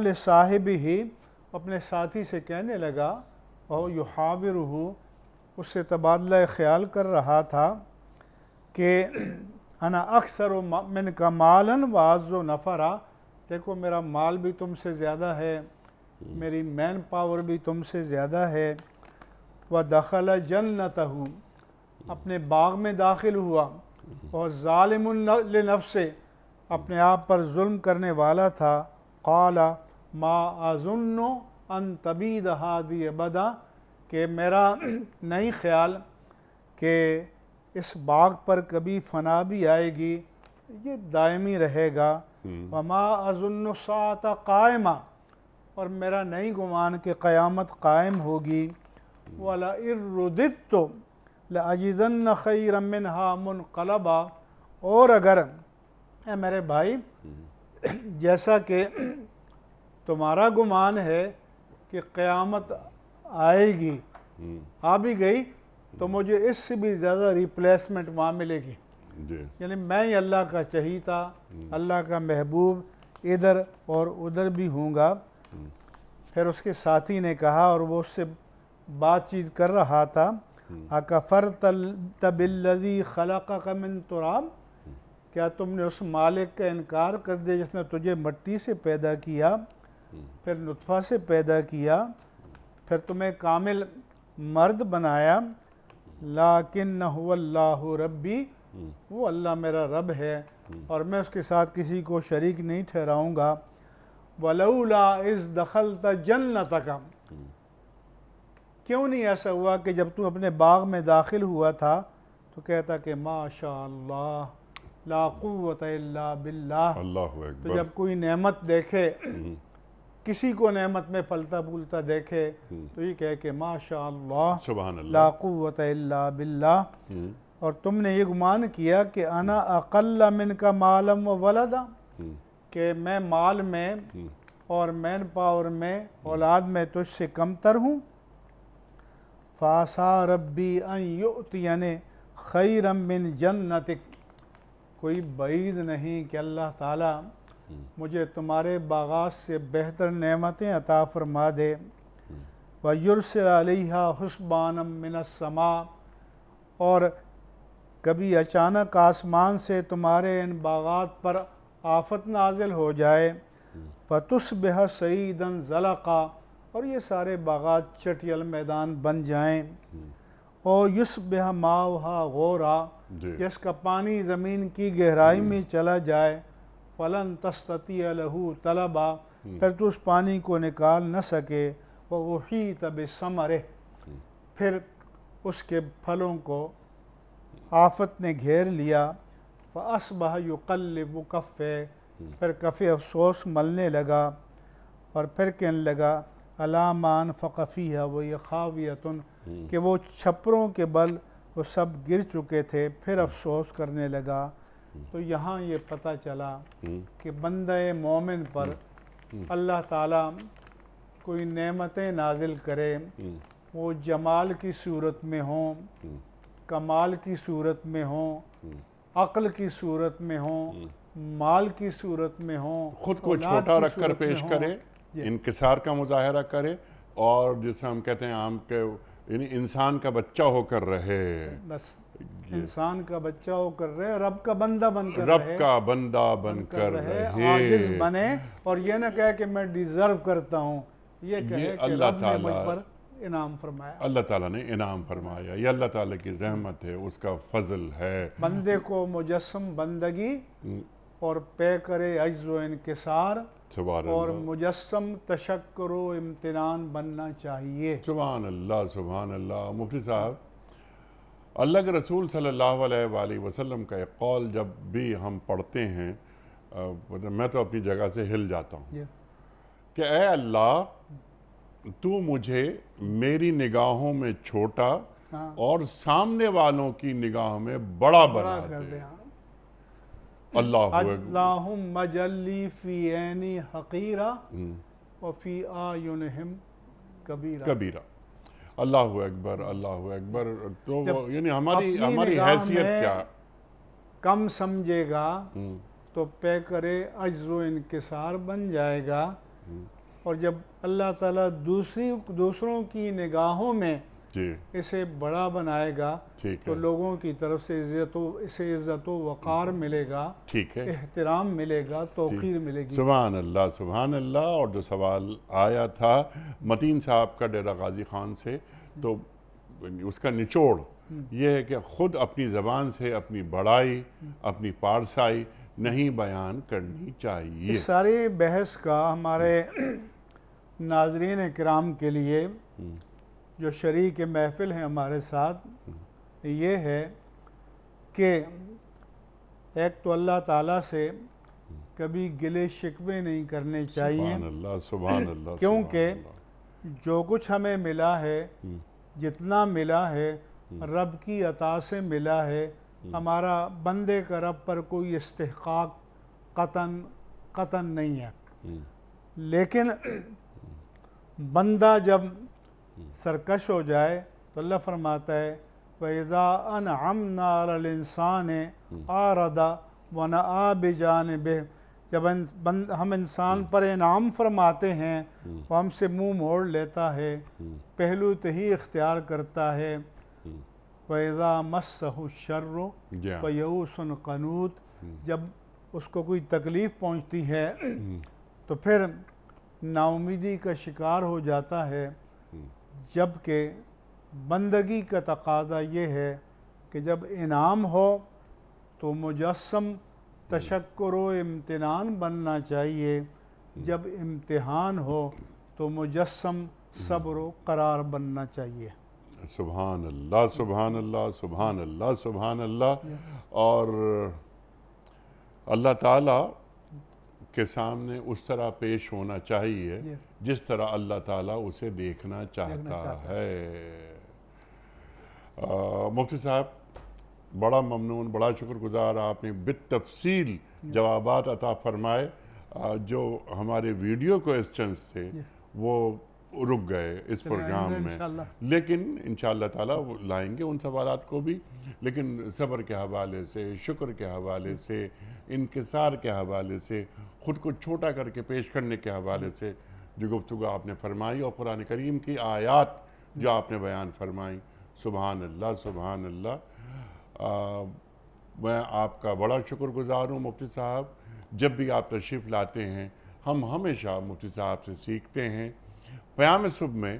لصاحبہ، اپنے ساتھی سے کہنے لگا، وہو یحاورہ، اس سے تبادلہ خیال کر رہا تھا کہ انا اکثر منک مالا واعز نفرا، دیکھو میرا مال بھی تم سے زیادہ ہے، میری مین پاور بھی تم سے زیادہ ہے، ودخل جنتہ، اپنے باغ میں داخل ہوا، اور ظالم لنفسہ، اپنے آپ پر ظلم کرنے والا تھا، قال ما اظن ان تبید هذه ابدا، کہ میرا نہیں خیال کہ اس باغ پر کبھی فنا بھی آئے گی، یہ دائمی رہے گا، وما اظن الساعۃ قائمہ، اور میرا نہیں گمان کہ قیامت قائم ہوگی، وَلَئِن رُدِدتُّ لَأَجِدَنَّ خَيْرًا مِّنْهَا مُنْقَلَبًا، اور اگر اے میرے بھائی جیسا کہ تمہارا گمان ہے کہ قیامت آئے گی، آ بھی گئی تو مجھے اس سے بھی زیادہ ریپلیسمنٹ وہاں ملے گی، یعنی میں ہی اللہ کا چہیتا، اللہ کا محبوب ادھر اور ادھر بھی ہوں گا۔ پھر اس کے ساتھی نے کہا، اور وہ اس سے بات چیت کر رہا تھا، اَكَفَرْتَ بِالَّذِي خَلَقَكَ مِن تُرَابٍ، کیا تم نے اس مالک کا انکار کر دیا جس نے تجھے مٹی سے پیدا کیا، پھر نطفہ سے پیدا کیا، پھر تمہیں کامل مرد بنایا، لَكِنَّ هُوَ اللَّهُ رَبِّي، وہ اللہ میرا رب ہے، اور میں اس کے ساتھ کسی کو شریک نہیں ٹھہراؤں گا، وَلَوْلَا إِذْ دَخَلْتَ جَنَّتَكَ، کیوں نہیں ایسا ہوا کہ جب تم اپنے باغ میں داخل ہوا تھا تو کہتا کہ ماشاء اللہ لا قوت الا باللہ، اللہ تو اکبر۔ جب کوئی نعمت دیکھے، کسی کو نعمت میں پھلتا پھولتا دیکھے تو یہ کہے کہ ماشاء اللہ سبحان اللہ۔ لا قوت الا باللہ، اور تم نے یہ گمان کیا کہ انا اقل منک مالا و ولدا، کہ میں مال میں اور مین پاور میں اولاد میں تجھ سے کم تر ہوں، فَعَسَىٰ رَبِّي أَن يُؤْتِيَنِ خَيْرًا مِّن جَنَّتِكَ، کوئی بعید نہیں کہ اللہ تعالیٰ مجھے تمہارے باغات سے بہتر نعمتیں عطا فرما دے، وَيُرْسِلَ عَلَيْهَا حُسْبَانًا مِّنَ السَّمَاءِ، اور کبھی اچانک آسمان سے تمہارے ان باغات پر آفت نازل ہو جائے، فَتُصْبِحَ صَعِيدًا زَلَقًا، اور یہ سارے باغات چٹیل میدان بن جائیں، اور یُصْبِحَ مَاؤُهَا غَوْرًا، جس کا پانی زمین کی گہرائی میں چلا جائے، فَلَن تَسْتَطِيعَ لَهُ طَلَبًا، پھر تو اس پانی کو نکال نہ سکے، وَأُحِيطَ بِثَمَرِهِ، پھر اس کے پھلوں کو آفت نے گھیر لیا، فَأَصْبَحَ يُقَلِّبُ كَفَّيْهِ، پھر کف افسوس ملنے لگا، اور پھر کہنے لگا عَلَىٰ مَا أَنفَقَ فِيهَا وَهِيَ خَاوِيَةٌ، کہ وہ چھپروں کے بل وہ سب گر چکے تھے، پھر افسوس کرنے لگا۔ تو یہاں یہ پتہ چلا کہ بندہ مومن پر اللہ تعالیٰ کوئی نعمتیں نازل کرے، وہ جمال کی صورت میں ہوں، کمال کی صورت میں ہوں، عقل کی صورت میں ہوں، مال کی صورت میں ہوں، خود کو اولاد چھوٹا کی رکھ کر صورت میں پیش ہوں۔ کرے، انکسار کا مظاہرہ کرے، اور جسے ہم کہتے ہیں عام کے یعنی انسان کا بچہ ہو کر رہے، بس انسان کا بچہ ہو کر رہے، رب کا بندہ بن کر رب رہے، کا بندہ بن کر رہے، عاجز بنے، اور یہ نہ کہے کہ میں ڈیزرو کرتا ہوں، یہ کہے کہ اللہ رب نے مجھ تعالیٰ پر انعام فرمایا، اللہ تعالیٰ نے انعام فرمایا، یہ اللہ تعالیٰ کی رحمت ہے، اس کا فضل ہے۔ بندے کو مجسم بندگی اور پے کرے عجز و انکسار، سبحان اور اللہ، مجسم تشکر و امتنان بننا چاہیے۔ سبحان اللہ، سبحان اللہ۔ مفتی صاحب، اللہ کے رسول صلی اللہ علیہ وآلہ وسلم کا ایک قول جب بھی ہم پڑھتے ہیں، میں تو اپنی جگہ سے ہل جاتا ہوں کہ اے اللہ، تو مجھے میری نگاہوں میں چھوٹا اور سامنے والوں کی نگاہوں میں بڑا بنا دے۔ اللہ اللہم اجلی فی عینی حقیرہ وفی اعینہم کبیرہ۔ اللہ اکبر، اللہ اکبر۔ تو یعنی اپنی ہماری نگاہ حیثیت میں کیا؟ کم سمجھے گا تو پے کرے عجز و انکسار بن جائے گا، اور جب اللہ تعالیٰ دوسروں کی نگاہوں میں اسے بڑا بنائے گا تو لوگوں کی طرف سے اسے عزت و وقار ملے گا، احترام ملے گا، توقیر ملے گی۔ سبحان اللہ، سبحان اللہ۔ اور جو سوال آیا تھا متین صاحب کا ڈیرہ غازی خان سے، تو اس کا نچوڑ یہ ہے کہ خود اپنی زبان سے اپنی بڑائی، اپنی پارسائی نہیں بیان کرنی چاہیے۔ اس ساری بحث کا ہمارے ناظرین کرام کے لیے جو شریک محفل ہیں ہمارے ساتھ، یہ ہے کہ ایک تو اللہ تعالیٰ سے کبھی گلے شکوے نہیں کرنے چاہیے، سبحان اللہ، سبحان اللہ، کیونکہ جو کچھ ہمیں ملا ہے، جتنا ملا ہے رب کی عطا سے ملا ہے، ہمارا بندے کا رب پر کوئی استحقاق قطعاً نہیں ہے، لیکن بندہ جب سرکش ہو جائے تو اللہ فرماتا ہے وَإِذَا أَنْعَمْنَا عَلَى الْإِنسَانِ أَعْرَضَ وَنَأَىٰ بِجَانِبِهِ، جب ہم انسان پر انعام فرماتے ہیں وہ ہم سے منہ موڑ لیتا ہے، پہلو تہی اختیار کرتا ہے۔ وَإِذَا مَسَّهُ الشَّرُّ فَيَئُوسٌ قَنُوطٌ، جب اس کو کوئی تکلیف پہنچتی ہے تو پھر نا امیدی کا شکار ہو جاتا ہے، جبکہ بندگی کا تقاضا یہ ہے کہ جب انعام ہو تو مجسم تشکر و امتنان بننا چاہیے، جب امتحان ہو تو مجسم صبر و قرار بننا چاہیے۔ سبحان اللہ، سبحان اللہ، سبحان اللہ، سبحان اللہ۔ اور اللہ تعالیٰ کے سامنے اس طرح پیش ہونا چاہیے جس طرح اللہ تعالیٰ اسے دیکھنا چاہتا ہے۔ مفتی صاحب، بڑا ممنون، بڑا شکر گزار، آپ نے بالتفصیل جوابات عطا فرمائے۔ جو ہمارے ویڈیو کوئسچنز تھے وہ رک گئے اس پروگرام میں، لیکن انشاءاللہ تعالیٰ وہ لائیں گے ان سوالات کو بھی، لیکن صبر کے حوالے سے، شکر کے حوالے سے، انکسار کے حوالے سے، خود کو چھوٹا کر کے پیش کرنے کے حوالے سے جو گفتگو آپ نے فرمائی، اور قرآن کریم کی آیات جو آپ نے بیان فرمائی، سبحان اللہ، سبحان اللہ۔ میں آپ کا بڑا شکر گزار ہوں مفتی صاحب۔ جب بھی آپ تشریف لاتے ہیں ہم ہمیشہ مفتی صاحب سے سیکھتے ہیں۔ پیام صبح میں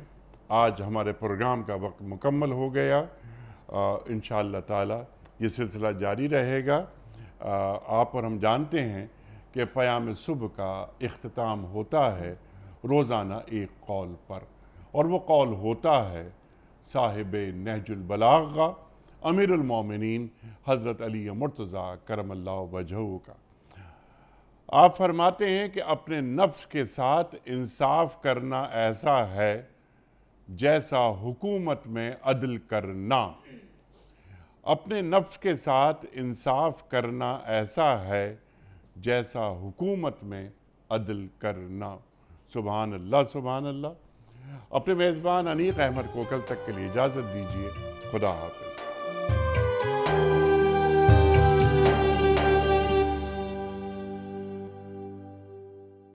آج ہمارے پروگرام کا وقت مکمل ہو گیا، انشاءاللہ تعالی یہ سلسلہ جاری رہے گا۔ آپ اور ہم جانتے ہیں کہ پیام صبح کا اختتام ہوتا ہے روزانہ ایک قول پر، اور وہ قول ہوتا ہے صاحب نہج البلاغہ امیر المومنین حضرت علی مرتضیٰ کرم اللہ وجہہ کا۔ آپ فرماتے ہیں کہ اپنے نفس کے ساتھ انصاف کرنا ایسا ہے جیسا حکومت میں عدل کرنا۔ اپنے نفس کے ساتھ انصاف کرنا ایسا ہے جیسا حکومت میں عدل کرنا۔ سبحان اللہ سبحان اللہ۔ اپنے میزبان انیق احمد کو کل تک کے لیے اجازت دیجیے۔ خدا حافظ۔